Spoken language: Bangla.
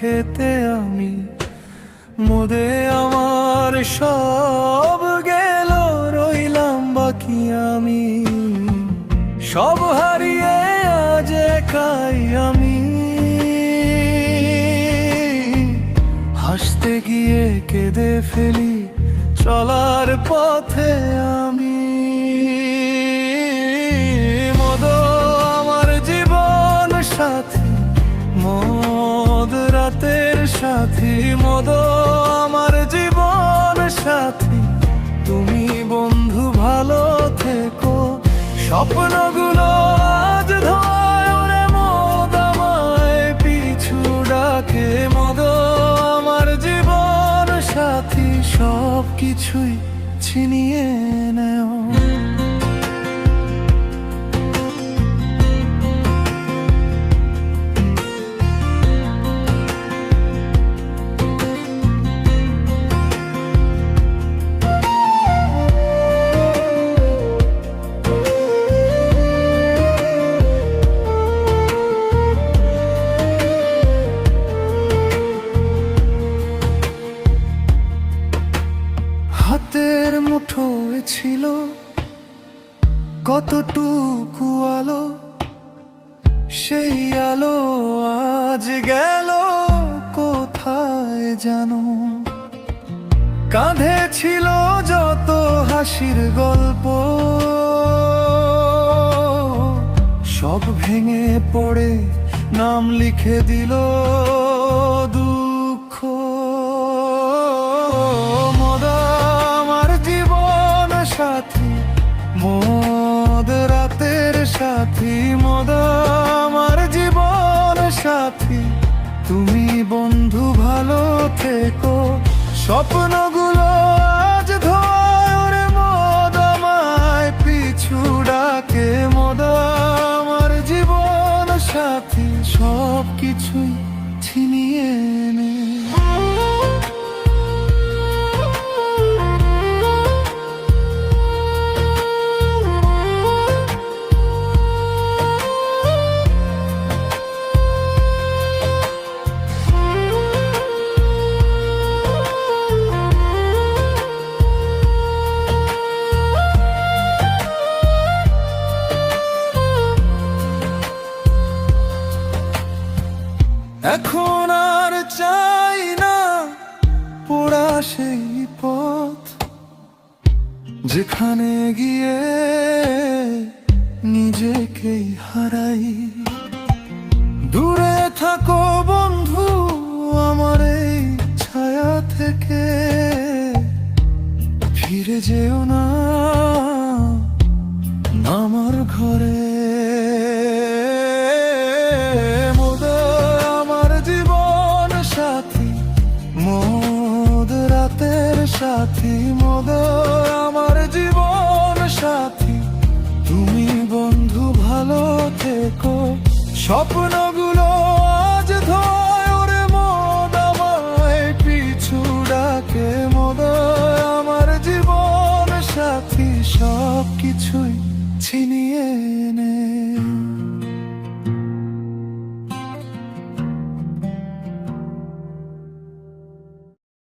খেতে আমি, মোদে আমার সব গেল, রইলাম বাকি আমি। সব হারিয়ে আজ একাই আমি, হাসতে গিয়ে কেঁদে ফেলি চলার পথে আমি। মদ আমার জীবন সাথী, মদ রাতের সাথী, মদ আমার জীবন সাথী, তুমি বন্ধু ভালো থেকো। স্বপ্নগুলো আজ ধোয় ওরে, মদ আমায় পিছু ডাকে। মদ আমার জীবন সাথী, সব কিছুই ছিনিয়ে নেও। হাতের মুঠোয় ছিল কতটুকু আলো, সেই আলো আজ গেল কোথায় জানো। কাঁধে ছিল যত হাসির গল্প, সব ভেঙে পড়ে নাম লিখে দিল দুঃখ। সাথী, মদ রাতের সাথী, মদ আমার জীবন সাথী, তুমি বন্ধু ভালো থেকো। স্বপ্নগুলো আজ ধোয় ওরে, মদ আমায় পিছু ডাকে। মদ আমার জীবন সাথী, সব কিছুই ছিনিয়ে নে। এখন আর চাই না পোড়া সেই পথ, যেখানে গিয়ে নিজেকেই হারাই। দূরে থাকো বন্ধু আমার এই ছায়া থেকে, ফিরে যেও না আমার ঘরে। মদ রাতের সাথী, মদ আমার জীবন সাথী, তুমি বন্ধু ভালো থেকো।